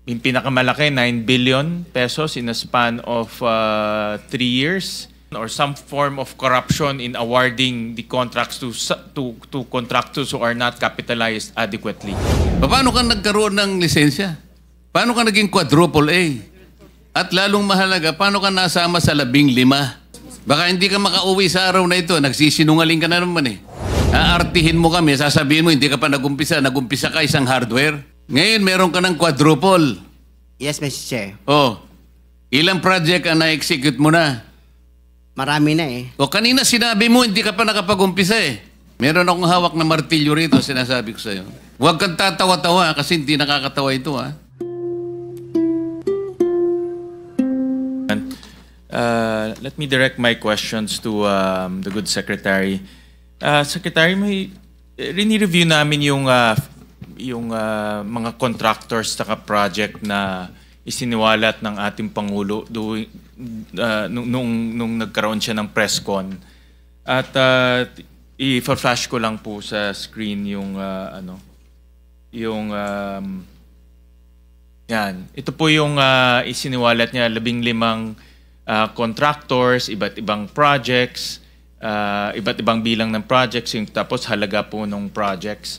yung pinakamalaki, 9 billion pesos in a span of 3 years, or some form of corruption in awarding the contracts to contractors who are not capitalized adequately. Paano ka nagkaroon ng lisensya? Paano ka naging quadruple A? At lalong mahalaga, paano ka nasama sa 15? Baka hindi ka makauwi sa araw na ito, nagsisinungaling ka na naman eh. Aartihin mo kami, sasabihin mo, hindi ka pa nagumpisa ka isang hardware. Ngayon, meron ka ng quadruple. Yes, Mr. Chair. Oh, ilang project ang na-execute mo na? Marami na eh. O kanina sinabi mo, hindi ka pa nakapag-umpisa eh. Meron akong hawak na martilyo rito, sinasabi ko sa'yo. Huwag kang tatawa-tawa kasi hindi nakakatawa ito ha. Let me direct my questions to the good secretary. Secretary, rini-review namin yung mga contractors sa project na isiniwalat ng ating Pangulo nung nagkaroon siya ng press con. At i-flash ko lang po sa screen yan. Ito po yung isiniwalat niya, 15 contractors, iba't ibang projects, iba't ibang bilang ng projects, tapos halaga po ng projects.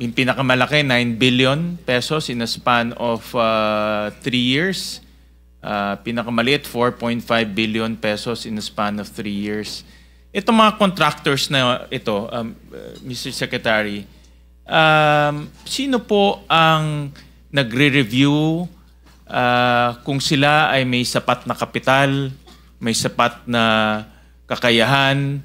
Yung pinakamalaki, 9 billion pesos in a span of 3 years. Pinakamaliit, 4.5 billion pesos in a span of 3 years. Itong mga contractors na ito, Mr. Secretary, sino po ang nagre-review kung sila ay may sapat na kapital, may sapat na kakayahan,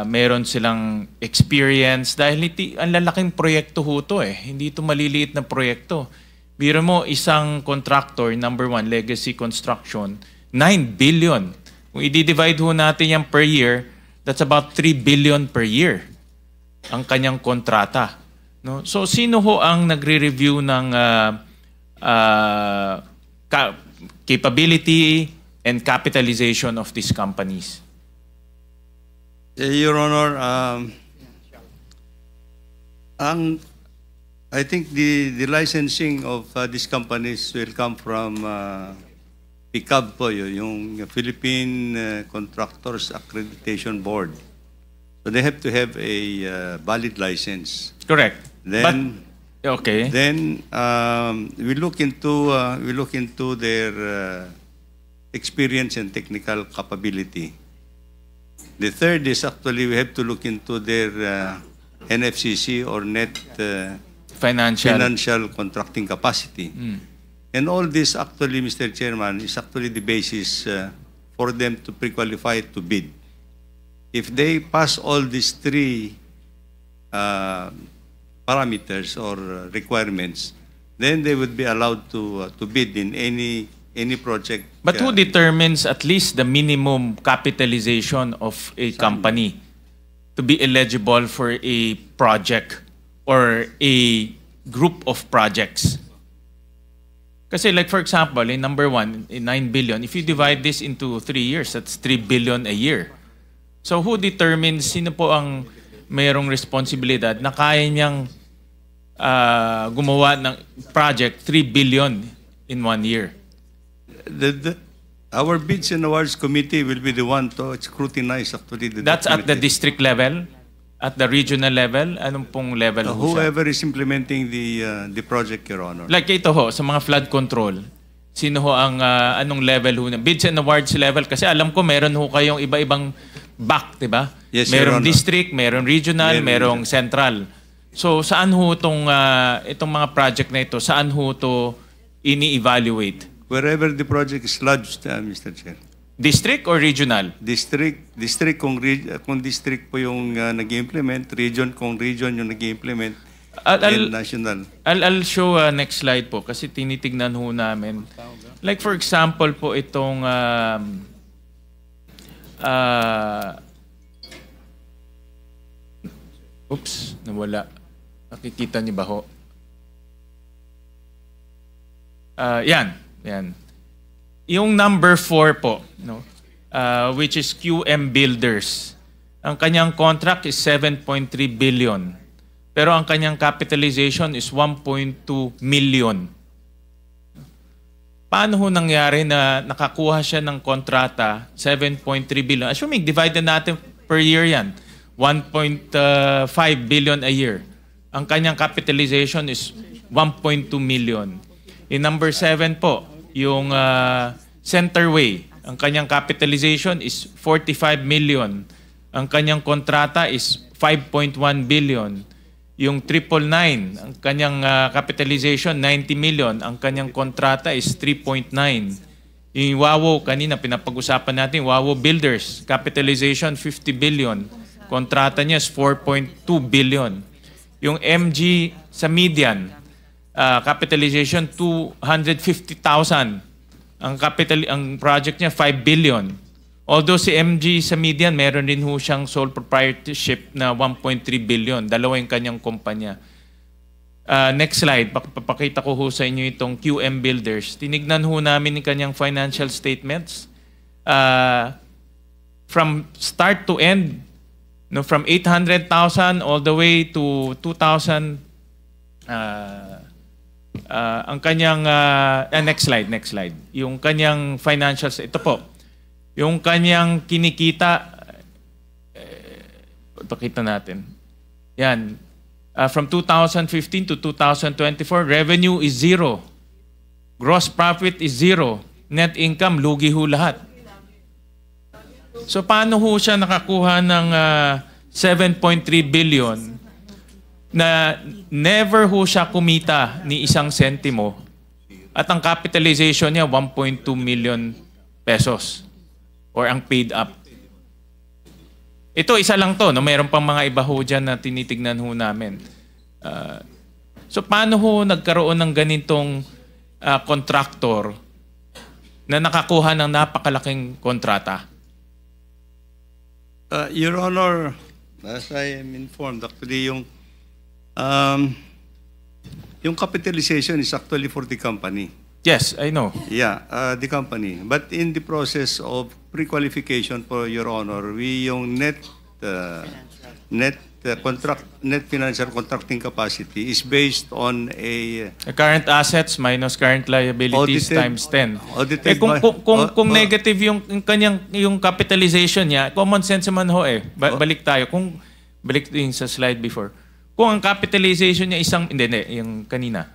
meron silang experience, dahil ang lalaking proyekto ho to eh. Hindi ito maliliit na proyekto. Biro mo, isang contractor, number 1, Legacy Construction, 9 billion. Kung i-divide ho natin yan per year, that's about 3 billion per year ang kanyang kontrata. No? So, sino ho ang nagre-review ng capability and capitalization of these companies? Your Honor, I think the licensing of these companies will come from PICAB po, yung Philippine Contractors Accreditation Board. So they have to have a valid license. Correct. Then, okay. Then we look into their experience and technical capability. The third is actually we have to look into their NFCC or net financial contracting capacity. And all this actually, Mr. Chairman, is actually the basis for them to pre-qualify to bid. If they pass all these three parameters or requirements, then they would be allowed to bid in any project. But who determines at least the minimum capitalization of a company to be eligible for a project or a group of projects? Kasi like for example, in number 1, in 9 billion, if you divide this into 3 years, that's 3 billion a year. So who determines, sino po ang mayroong responsibilidad na kaya niyang gumawa ng project 3 billion in 1 year? Our bids and awards committee will be the one to scrutinize actually the That's at the district level, at the regional level, anong pong level? Whoever is implementing the project, Your Honor. Like ito ho, sa mga flood control, sino ho ang anong level ho? Bids and awards level, kasi alam ko meron ho kayong iba-ibang back, di ba? Yes, merong district, merong regional, merong central. So saan ho itong mga project na ito, saan ho ito ini-evaluate? Wherever the project is lodged, Mr. Chair. District or regional? District kung district po yung nag-implement, region kung region yung nag-implement, and national. I'll show next slide po kasi tinitignan ho namin. Like for example po itong oops, nawala. Nakikita niyo ba ho? Yan. Yung number 4 po, no? Which is QM Builders. Ang kanyang contract is 7.3 billion. Pero ang kanyang capitalization is 1.2 million. Paano ho nangyari na nakakuha siya ng kontrata, 7.3 billion? Assuming divided natin per year yan, 1.5 billion a year. Ang kanyang capitalization is 1.2 million. In number 7 po, yung Centerway, ang kanyang capitalization is 45 million. Ang kanyang kontrata is 5.1 billion. Yung 999, ang kanyang capitalization 90 million, ang kanyang kontrata is 3.9. Yung Wawo, kanina pinapag-usapan natin, Wawo Builders, capitalization 50 billion, kontrata niya is 4.2 billion. Yung MG sa Median, capitalization 250,000. Ang project niya 5 billion. Although si MG sa Median, meron din ho siyang sole proprietorship na 1.3 billion. Dalawa yung kanyang kumpanya. Next slide, papakita ko ho sa inyo itong QM Builders. Tinignan ho namin yung kanyang financial statements. From start to end, no, from 800,000 all the way to 2,000. Ang kanyang, next slide. Yung kanyang financials, ito po. Yung kanyang kinikita, pakita natin. Yan. From 2015 to 2024, revenue is 0. Gross profit is 0. Net income, lugi ho lahat. So paano ho siya nakakuha ng 7.3 billion na never ho siya kumita ni isang sentimo at ang capitalization niya 1.2 million pesos? Or ang paid up. Ito, isa lang to. No? Mayroon pang mga iba ho dyan na tinitignan ho namin. So, paano ho nagkaroon ng ganitong contractor na nakakuha ng napakalaking kontrata? Your Honor, as I am informed, actually yung capitalization is actually for the company. Yes, I know. Yeah, the company. But in the process of pre-qualification, for Your Honor, yung net financial contracting capacity is based on a Current assets minus current liabilities audited- times 10. audited Kung, by- kung negative yung kanyang yung capitalization niya, common sense man ho eh. Balik tayo. Balik din sa slide before. Kung ang capitalization niya hindi, yung kanina.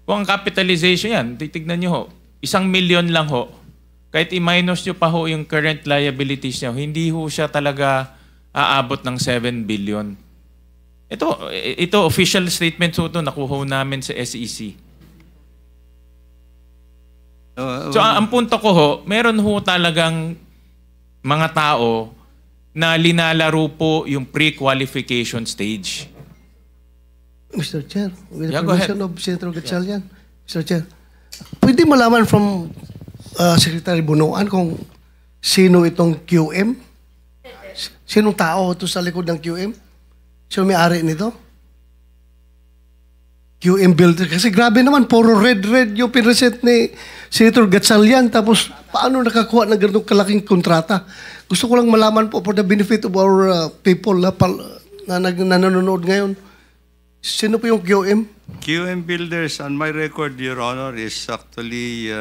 Kung ang capitalization yan, titignan nyo ho, 1 million lang ho, kahit i-minus nyo pa ho yung current liabilities niya, hindi ho siya talaga aabot ng 7 billion. Ito official statement ho ito, nakuha ho namin sa SEC. So ang punto ko ho, meron ho talagang mga tao na linalaro po yung pre-qualification stage. Mr. Chair, with the Yeah, go ahead. permission of Senator Gatchalian, Mr. Chair, pwede malaman from Secretary Bunuan kung sino itong QM? Sinong tao ito sa likod ng QM? Sino may-ari nito? QM Builder. Kasi grabe naman, puro red yung pinresent ni Senator Gatchalian. Tapos, paano nakakuha ng ganitong kalaking kontrata? Gusto ko lang malaman po for the benefit of our people na nanonood ngayon. Sino po yung QM? QM Builders, on my record, Your Honor, is actually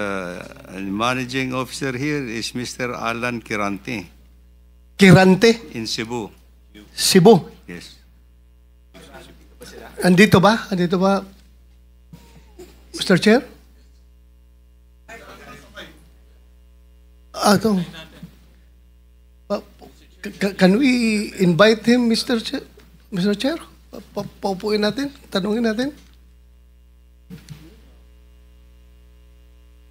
managing officer here is Mr. Alan Kirante Kirante? in Cebu. Cebu? Yes. Andito ba? Mr. Chair? Ito. Can we invite him, Mr. Chair? Mr. Chair? Paupuin natin? Tanungin natin?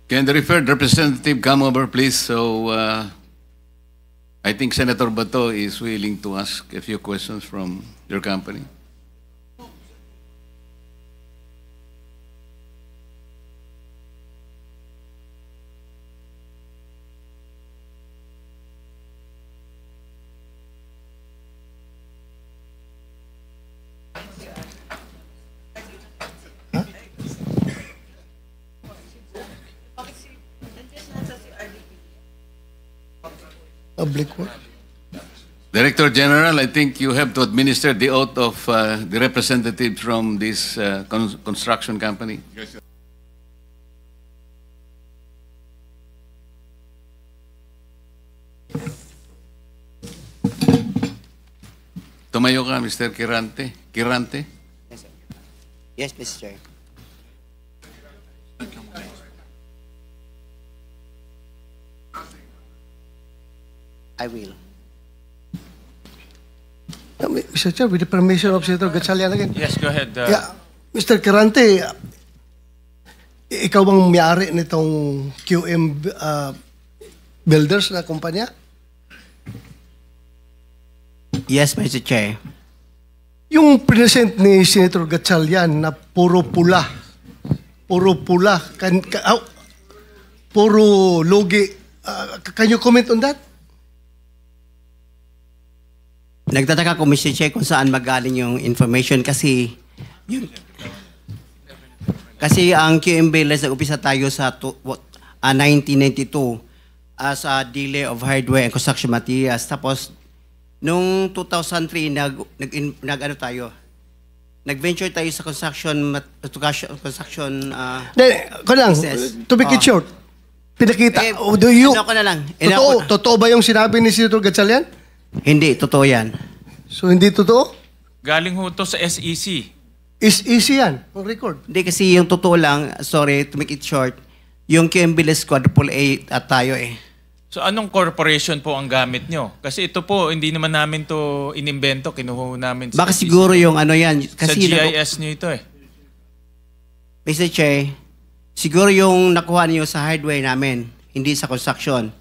Can the referred representative come over, please? So, I think Senator Bato is willing to ask a few questions from your company. Public work. Director General, I think you have to administer the oath of the representative from this construction company. Tumayo ka, Mr. Kirante. Kirante? Yes, Mr. Chair. I will. Mr. Chair, with the permission of Senator Gatchalian again. Yes, go ahead. Yeah, Mr. Kirante, ikaw bang may-ari nitong QM Builders na kumpanya? Yes, Mr. Chair. Yung present ni Senator Gatchalian na puro pula, puro logi, can you comment on that? Nagtataka ko, Mr. Chair, kung saan magaling yung information kasi ang QM Builders, nag-upisa tayo sa 1992 as a dealer of hardware and construction materials. Tapos, nung 2003, nag-venture tayo sa construction business. To make it short, pinakita, ano ko na lang. Totoo ba yung sinabi ni Senator Gatchalian? Hindi, totoo yan. So, hindi totoo? Galing ho to sa SEC. Is easy yan, ang record. Hindi kasi yung totoo lang, sorry, to make it short, yung QM Builders quadruple A at tayo eh. So anong corporation po ang gamit nyo? Kasi ito po, hindi naman namin to inimbento, kinuha namin sa Baka SEC. siguro yung ano yan. Sa Kasi GIS nyo ito eh. Mr. Chair, siguro yung nakuha niyo sa hardware namin, hindi sa construction.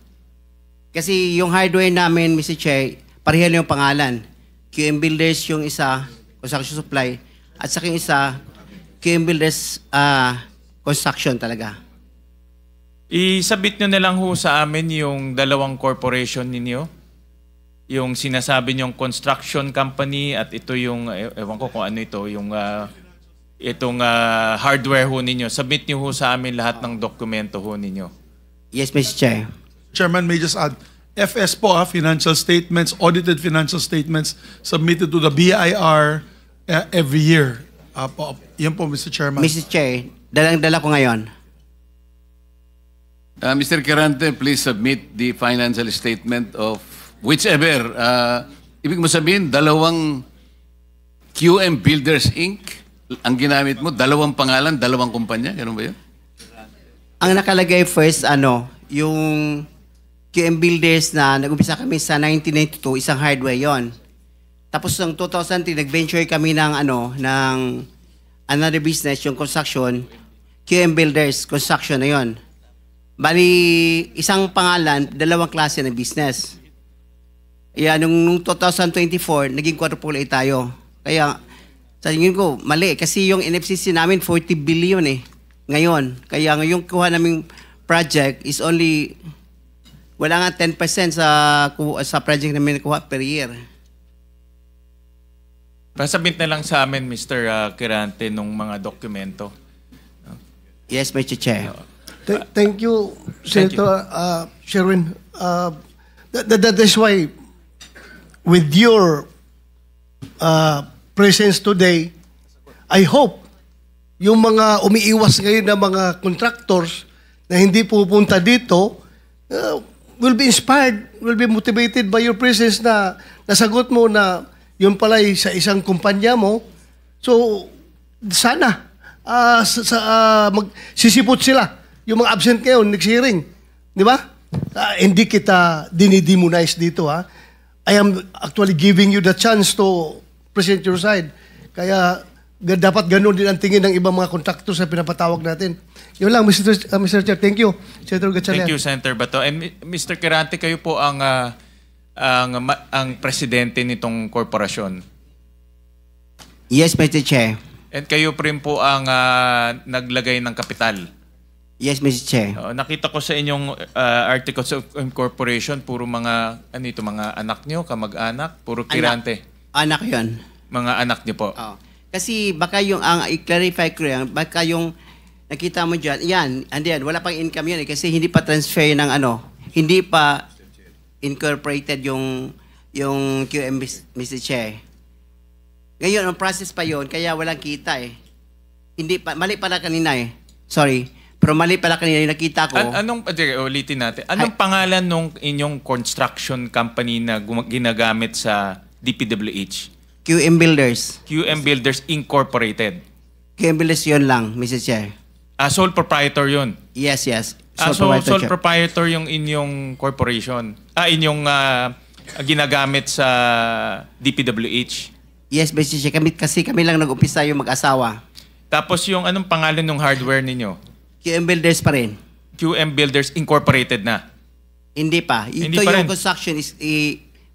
Kasi yung hardware namin, Mr. Chair, parehal yung pangalan. QM Builders yung isa, construction supply, at saka yung isa, QM Builders construction talaga. Isabit nyo na lang ho sa amin yung dalawang corporation ninyo. Yung sinasabi nyong construction company at ito yung, ewan ko kung ano ito, yung itong hardware ho ninyo. Submit nyo ho sa amin lahat ng dokumento ho ninyo. Yes, Mr. Chair. Chairman, may just add, FS po, financial statements, audited financial statements submitted to the BIR every year. Yan po, Mr. Chairman. Mr. Chair, dalang-dala ko ngayon. Mr. Kirante, please submit the financial statement of whichever. Ibig mo sabihin, dalawang QM Builders Inc. ang ginamit mo, dalawang pangalan, dalawang kumpanya. Ganun ba yun? Ang nakalagay first, yung QM Builders na nag-umpisa kami sa 1992, isang hardware yon. Tapos ng 2003, nag-venture kami ng another business, yung construction, QM Builders, construction na yon. Bali, isang pangalan, dalawang klase ng business. Kaya nung 2024, naging quadruple A tayo. Kaya, sa tingin ko, mali. Kasi yung NFCC namin, 40 billion ngayon. Kaya ngayong kuha naming project is only, wala nga 10% sa project namin nakuha per year. Pasabit na lang sa amin, Mr. Kirante, nung mga dokumento. Yes, Mr. Chair. Thank you, Senator Sherwin. That is why, with your presence today, I hope yung mga umiiwas ngayon na mga contractors na hindi pupunta dito will be inspired, will be motivated by your presence na nasagot mo na yun pala sa isang kumpanya mo. So, sana magsisipot sila. Yung mga absent ngayon, next hearing. Di ba? Hindi kita dinidemonize dito, ha? I am actually giving you the chance to present your side. Kaya dapat ganun din ang tingin ng ibang mga contractors na pinapatawag natin. Yun lang, Mr. Chair. Thank you, Senator Gatchalian. Thank you, Senator Bato. And Mr. Kirante, kayo po ang presidente nitong korporasyon. Yes, Mr. Chair. And kayo rin po ang naglagay ng kapital. Yes, Mr. Chair. Nakita ko sa inyong articles of incorporation, puro mga, mga anak nyo, kamag-anak, puro Kirante. Anak yon. Mga anak nyo po. Oh. Kasi baka i-clarify ko yan, baka yung nakita mo dyan, wala pang income yan kasi hindi pa transfer ng hindi pa incorporated yung yung QM, Mr. Chair. Ngayon, ang process pa yon, kaya walang kita eh. Hindi pa, mali pala kanina eh. Sorry. Pero mali pala kanina yung nakita ko. Ulitin natin. Anong pangalan nung inyong construction company na ginagamit sa DPWH? QM Builders. QM Builders Incorporated. QM Builders yun lang, Mr. Chair. Sole proprietor yun. Yes, yes. Sole proprietor yung inyong corporation. Inyong ginagamit sa DPWH. Yes, Mr. Chair. Kami lang nag-umpisa yung mag-asawa. Tapos yung anong pangalan ng hardware ninyo? QM Builders pa rin. QM Builders Incorporated na. Hindi pa. Hindi Ito pa yung rin. construction is,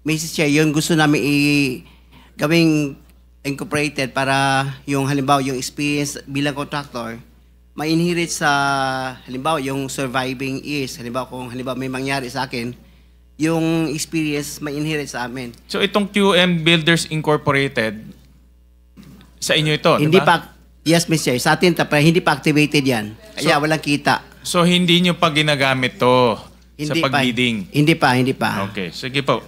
Mrs. Chair, yun gusto namin gawing incorporated para yung halimbawa yung experience bilang contractor ma-inherit sa halimbawa yung surviving years. Halimbawa kung may mangyari sa akin, yung experience ma-inherit sa amin. So itong QM Builders Incorporated, sa inyo ito, Hindi di ba? pa, yes, Mr. Chair, sa atin, pero hindi pa activated yan. Kaya walang kita. So hindi nyo pa ginagamit to sa Hindi pa. pag-bidding? Hindi pa. Okay, sige po.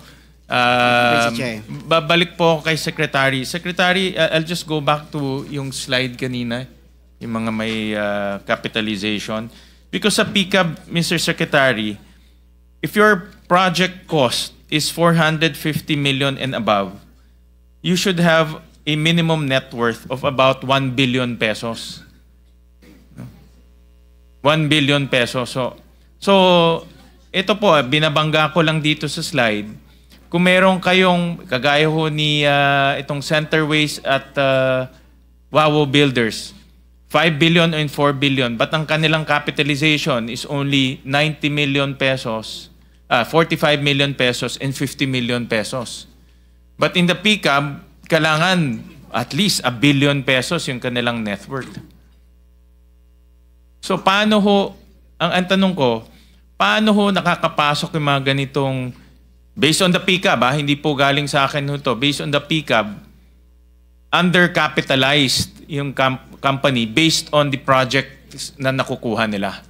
Mr. Chair. Babalik po kay Secretary. Secretary, I'll just go back to yung slide kanina, yung mga may capitalization. Because sa PCAB, Mr. Secretary, if your project cost is 450 million and above, you should have a minimum net worth of about 1 billion pesos. 1 billion pesos. So ito po, binabangga ko lang dito sa slide. Kung meron kayong, kagaya ho ni itong Centerways at Wawo Builders, 5 billion and 4 billion, but ang kanilang capitalization is only 90 million pesos, 45 million pesos and 50 million pesos. But in the PCAB, kailangan at least 1 billion pesos yung kanilang net worth. So paano ho, ang tanong ko, paano ho nakakapasok yung mga ganitong, based on the PCAB, hindi po galing sa akin ho to, based on the PCAB, undercapitalized yung company based on the project na nakukuha nila?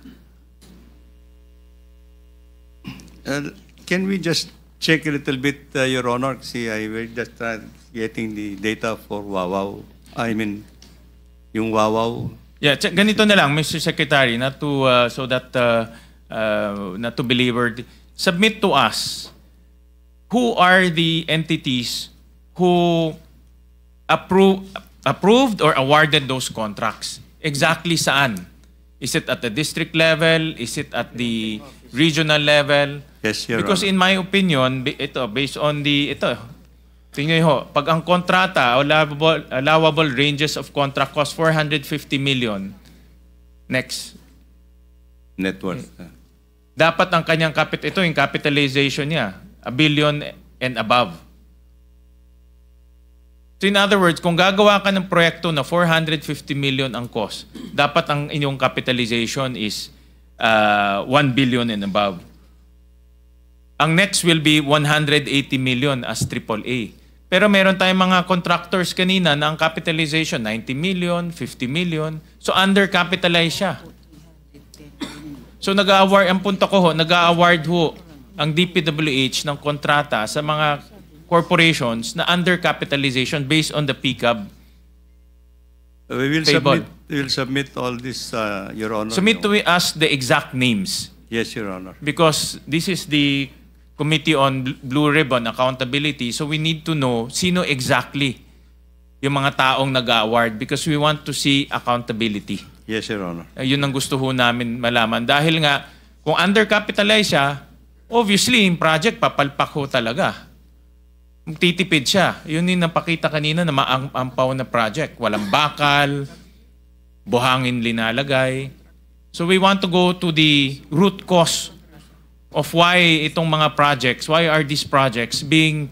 Can we just check a little bit, Your Honor? See, I will just try getting the data for Wawaw. I mean, yung Wawaw. Yeah, ganito na lang, Mr. Secretary, not to so that not to belabor. Submit to us who are the entities who approved or awarded those contracts. Exactly saan? Is it at the district level? Is it at the regional level? Yes, Your Because Honor. in my opinion, based on tingnan ho, pag ang kontrata, allowable ranges of contract cost 450 million. Next. Net worth. Dapat ang kanyang yung capitalization niya, 1 billion and above. So in other words, kung gagawa ka ng proyekto na 450 million ang cost, dapat ang inyong capitalization is 1 billion and above. Ang next will be 180 million as AAA. Pero meron tayong mga contractors kanina na ang capitalization 90 million, 50 million. So undercapitalized siya. So nag-award, ang punto ko ho, nag-award ho ang DPWH ng kontrata sa mga corporations na undercapitalization based on the PCAB. We Table. will submit all this, Your Honor. Submit to us the exact names. Yes, Your Honor. Because this is the Committee on Blue Ribbon Accountability, so we need to know sino exactly yung mga taong nag-award because we want to see accountability. Yes, Your Honor. Yun ang gusto ho namin malaman. Dahil nga, kung undercapitalized siya, obviously, yung project, papalpak ho talaga. Titipid siya. Yun yung napakita kanina na maampaw na project. Walang bakal, buhangin linalagay. So we want to go to the root cause of why itong mga projects, why are these projects being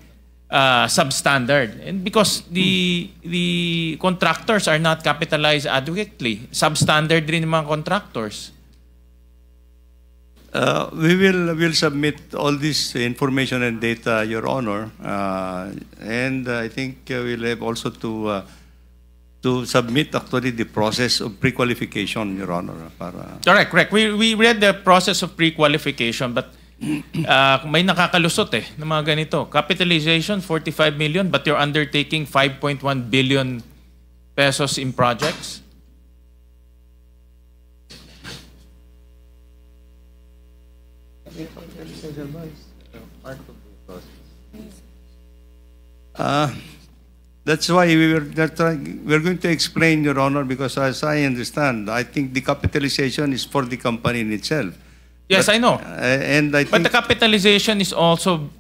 substandard? And because the contractors are not capitalized adequately. Substandard rin yung mga contractors. We'll submit all this information and data, Your Honor, and I think we'll have also to submit actually the process of pre-qualification, Your Honor. Para Correct. We read the process of pre-qualification, but may nakakalusot ng mga ganito. Capitalization, 45 million, but you're undertaking 5.1 billion pesos in projects. That's why we're going to explain, Your Honor, because as I understand, I think the capitalization is for the company in itself. Yes, But, I know. And I But think the capitalization is also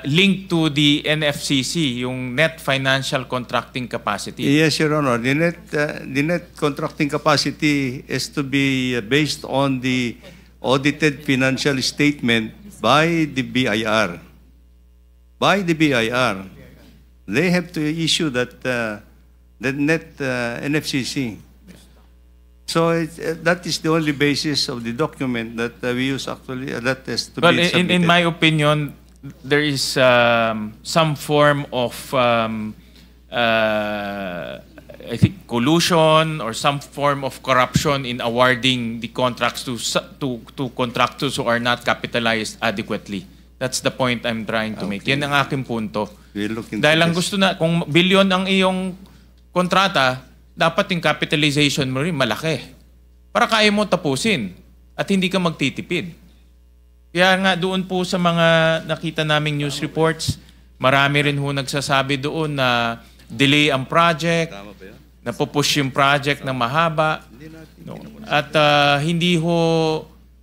linked to the NFCC, yung net financial contracting capacity. yes, Your Honor, the net contracting capacity is to be based on the audited financial statement by the BIR. By the BIR, they have to issue that net NFCC. So that is the only basis of the document that we use actually. That has to Well, be submitted. in my opinion, there is some form of I think collusion or some form of corruption in awarding the contracts to contractors who are not capitalized adequately. That's the point I'm trying to make. Yan ang aking punto. We'll look into Dahil ang this. gusto na, kung bilyon ang iyong kontrata, dapat yung capitalization mo rin malaki. Para kaya mo tapusin at hindi ka magtitipid. Kaya nga doon po sa mga nakita naming news reports, marami rin ho nagsasabi doon na delay ang project, napupush yung project na mahaba, no? At hindi ho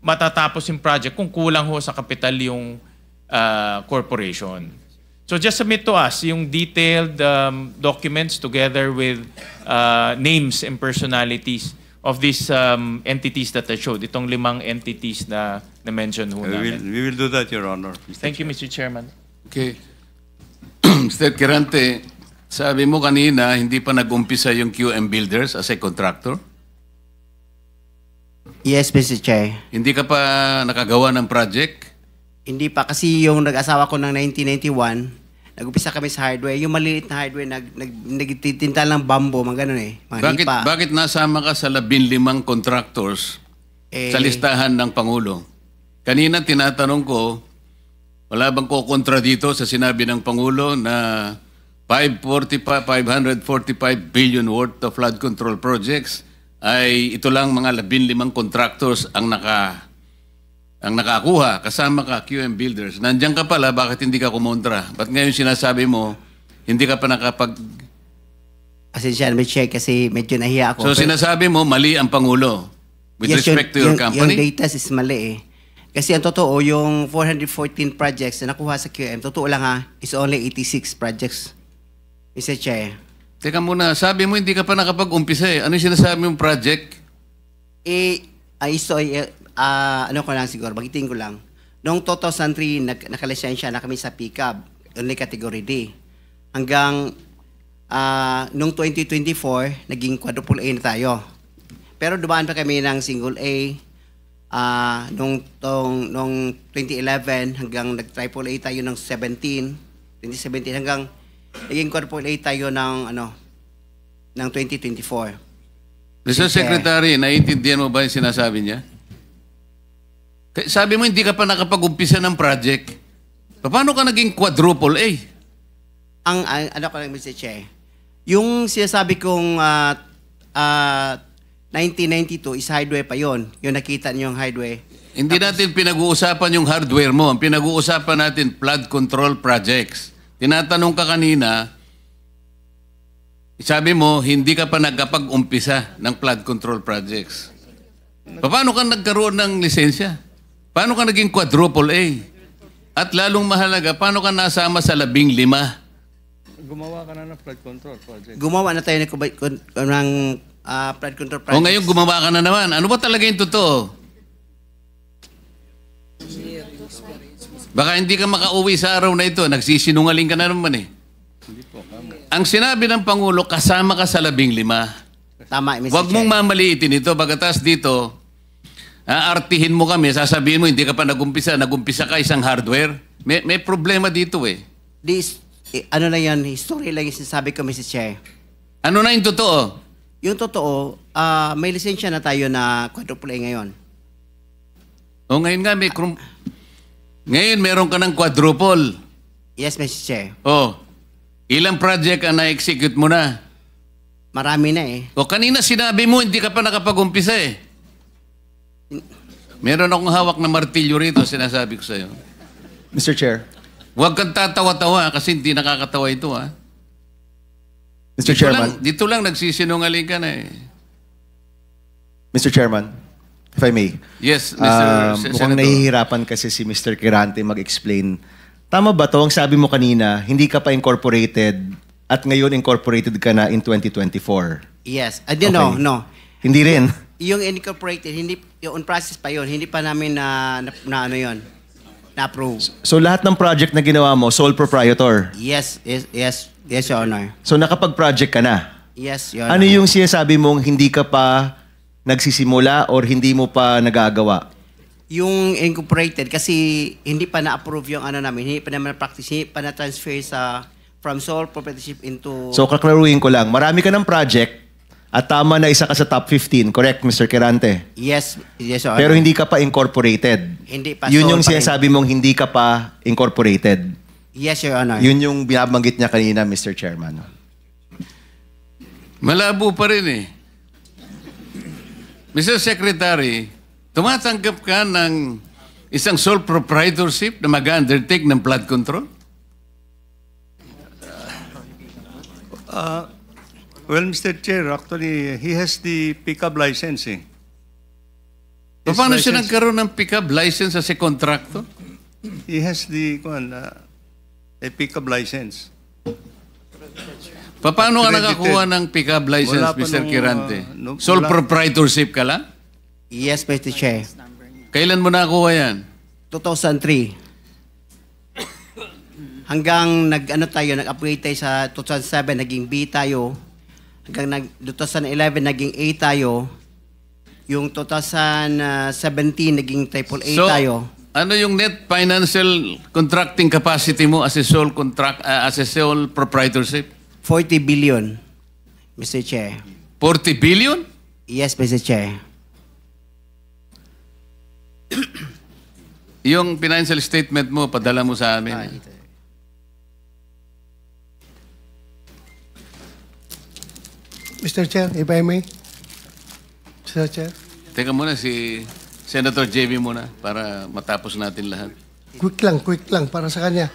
matatapos yung project kung kulang ho sa kapital yung corporation. So just submit to us yung detailed documents together with names and personalities of these entities that I showed. Itong 5 entities na na-mention ho namin. We will do that, Your Honor. Thank you, Mr. Chairman. Okay. Mr. Quirante, sabi mo kanina, hindi pa nag-umpisa yung QM Builders as a contractor? Yes, Mr. Chair. Hindi ka pa nakagawa ng project? Hindi pa kasi yung nag-asawa ko ng 1991, nag-upisa kami sa hardware. Yung maliit na hardware, nagtitinta ng bambo, mga ganun mga nipa. Bakit nasama ka sa 15 contractors sa listahan ng Pangulo? Kanina tinatanong ko, wala bang kukontra dito sa sinabi ng Pangulo na 545 billion worth of flood control projects ay ito lang mga 15 contractors ang nakakuha, kasama ka, QM Builders. Nandiyan ka pala, bakit hindi ka kumontra? Ba't ngayon sinasabi mo, hindi ka pa nakapag... Asensya na, Mr. Chair, kasi medyo nahiya ako. So sinasabi mo, mali ang Pangulo with respect to your company? Yung data is mali Kasi ang totoo, yung 414 projects na nakuha sa QM, totoo lang is only 86 projects. Mr. Chair. Teka muna, sabi mo hindi ka pa nakapag-umpisa Ano yung sinasabi mong project? Ano ko lang siguro, bagitin ko lang. Noong 2003, nakalisensya na kami sa pickup, only category D. Hanggang noong 2024, naging quadruple A na tayo. Pero dumaan pa kami ng single A noong 2011 hanggang nag-triple A tayo ng 2017 hanggang naging quadruple A tayo ng 2024. Mr. Secretary, naiintindihan mo ba yung sinasabi niya? Sabi mo hindi ka pa nakapag-umpisa ng project. Paano ka naging quadruple A? Ano ko lang, Mr. Che, yung sinasabi kong 1992 is hardware pa yon. Yung nakita niyo yung hardware. Hindi natin pinag-uusapan yung hardware mo. Ang pinag-uusapan natin, flood control projects. Tinatanong ka kanina, sabi mo, hindi ka pa nagkapag-umpisa ng flood control projects. Paano ka nagkaroon ng lisensya? Paano ka naging quadruple A? At lalong mahalaga, paano ka nasama sa 15? Gumawa ka na ng flood control project. Gumawa na tayo ng flood control project. O ngayon gumawa ka na naman. Ano ba talaga yung totoo? Baka hindi ka makauwi sa araw na ito. Nagsisinungaling ka na naman Ang sinabi ng Pangulo, kasama ka sa 15. Tama, Mr. Huwag Che. mong mamaliitin ito. Bagatas dito, aartihin mo kami, sasabihin mo, hindi ka pa nagumpisa ka isang hardware. May problema dito Ano na yan, history lang yung sinasabi ko, Mr. Che. Ano na yung totoo? Yung totoo, may lisensya na tayo na quadruple A ngayon. O ngayon nga, Ngayon, meron ka ng quadruple. Yes, Mr. Chair. Oh, ilang project ang na-execute mo na? Marami na eh. O kanina sinabi mo, hindi ka pa nakapag-umpisa eh. Meron akong hawak na martilyo rito, sinasabi ko sa'yo. Mr. Chair. Huwag kang tatawa-tawa kasi hindi nakakatawa ito, ha? Mr. Chairman. Dito lang nagsisinungaling ka na eh. Mr. Chairman, if I may. Yes, Mr. Mukhang Senator. nahihirapan kasi si Mr. Quirante mag-explain. Tama ba to? Ang sabi mo kanina, hindi ka pa incorporated at ngayon incorporated ka na in 2024. Yes. No, Okay. no. Hindi rin. Yung incorporated, hindi, yung on process pa yun, hindi pa namin na ano yun, na-approve. So lahat ng project na ginawa mo, sole proprietor. Yes, Your Honor. So nakapag-project ka na. Yes, Your Honor. Ano yung sinasabi mong hindi ka pa nagsisimula or hindi mo pa nagagawa? Yung incorporated, kasi hindi pa na-approve yung ano namin, hindi pa naman na-practice, hindi pa na-transfer from sole proprietorship into... So kaklaruhin ko lang, marami ka ng project at tama na isa ka sa top 15, correct, Mr. Quirante? Yes, Your Honor. Pero hindi ka pa incorporated. Hindi pa. Yun yung sole pa rin. sinasabi mong hindi ka pa incorporated. Yes, Your Honor. Yun yung binabanggit niya kanina, Mr. Chairman. Malabo pa rin eh. Mr. Secretary, tumatanggap ka ng isang sole proprietorship na mag-undertake ng flood control? Well, Mr. Chair, actually, he has the pickup licensing. His Paano siya license- nagkaroon ng pick-up license as a contractor? He has the a pickup license. Paano ka Accredited. nakakuha ng pick-up license, Wala pa Mr. nung, Quirante? wala. Sole proprietorship ka lang? Yes, Mr. Chair. Kailan mo nakakuha yan? 2003. Hanggang nag-upgrade tayo sa 2007, naging B tayo. Hanggang 2011, naging A tayo. Yung 2017, naging triple A tayo. ano yung net financial contracting capacity mo as a sole proprietorship? 40 billion, Mr. Chair. 40 billion? Yes, Mr. Chair. Yung financial statement mo, padala mo sa amin. Mr. Chair, if I may. Mr. Chair. Teka muna, si Senator JB muna para matapos natin lahat. Quick lang para sa kanya.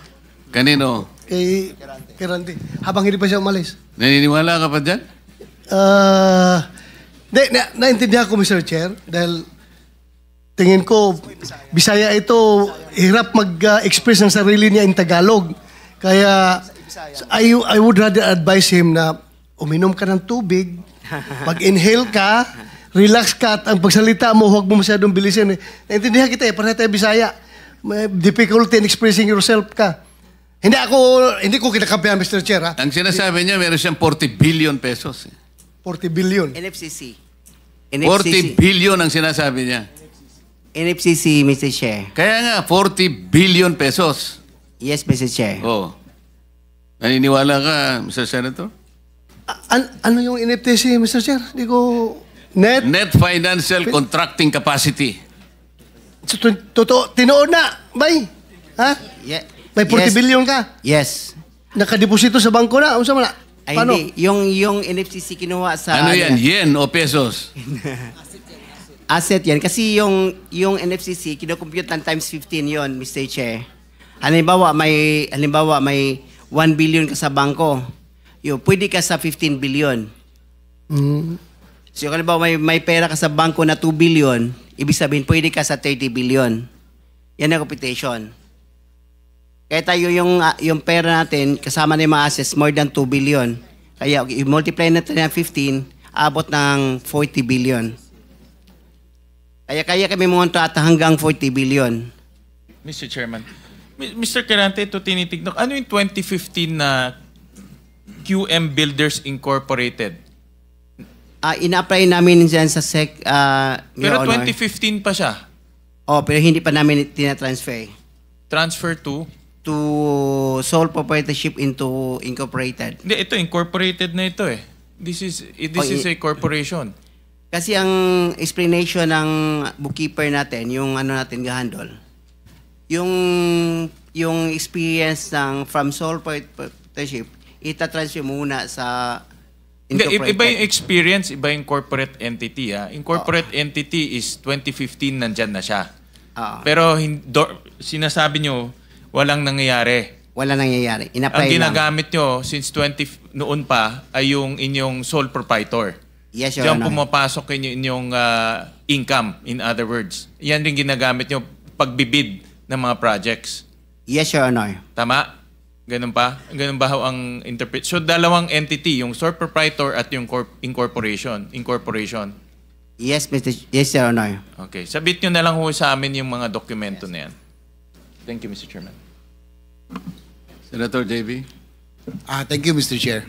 Kanino? Kay Randy. Habang hindi pa siya umalis. Naniniwala ka pa dyan? Naintindihan ko, Mr. Chair, dahil tingin ko, Bisaya ito, hirap mag-express ng sarili niya in Tagalog. Kaya, I would rather advise him na uminom ka ng tubig, mag-inhale ka, relax ka, at ang pagsalita mo, huwag mo masyadong bilisin. Naintindihan kita para tayo Bisaya. May difficulty in expressing yourself ka. Hindi ko kinakampihan, Mr. Chair, ha? Ang sinasabi niya, meron siyang 40 billion pesos. 40 billion. NFCC. 40 billion ang sinasabi niya. NFCC, Mr. Chair. Kaya nga, 40 billion pesos. Yes, Mr. Chair. Oh. Naniniwala ka, Mr. Senator? Ano yung NFTC, Mr. Chair? Hindi ko... Net? Net financial contracting capacity. Totoo, tinoon na, bay. Ha? Yeah. May 40 billion ka. Yes. Nakadeposito sa bangko na. Ano sa mga? Ay, Paano? hindi. Yung NFCC kinuha sa... Ano yan? Yen o pesos? Asset yan. Kasi yung NFCC, kinocompute ng times 15 yon, Mr. Chair. Halimbawa, may 1 billion ka sa bangko. Pwede ka sa 15 billion. So, halimbawa, may pera ka sa bangko na 2 billion, ibig sabihin, pwede ka sa 30 billion. Yan ang computation. Kaya tayo yung pera natin, kasama na yung mga assets, more than 2 billion. Kaya, i-multiply natin ng 15, abot ng 40 billion. Kaya kami monta at hanggang 40 billion. Mr. Chairman, Mr. Quirante, ito tinitignan. Ano yung 2015 na QM Builders Incorporated? Ina-apply namin dyan sa SEC, Pero Your Honor. 2015 pa siya. Pero hindi pa namin tina-transfer Transfer to? to sole proprietorship into incorporated. Hindi, ito incorporated na ito eh. This is a corporation. Kasi ang explanation ng bookkeeper natin, yung ano natin gahandol, yung experience ng from sole proprietorship, itatransfer muna sa Hindi, iba yung incorporated. experience, iba yung corporate entity. Incorporate entity is 2015 nandyan na siya. Pero sinasabi nyo, walang nangyayari. Wala nangyayari. In-apply Ang lang. ginagamit nyo since noon pa ay yung inyong sole proprietor. Yes, Your Diyan Honor. pumapasok inyong income, in other words. Yan rin ginagamit nyo pagbibid ng mga projects. Yes, Your Honor. Tama? Ganun pa? Ganun ba ho ang interpret? So, dalawang entity, yung sole proprietor at yung incorporation. Yes, Your Honor. Okay. Sabit nyo na lang ho sa amin yung mga dokumento na yan. Thank you, Mr. Chairman. Senator JB? Thank you, Mr. Chair.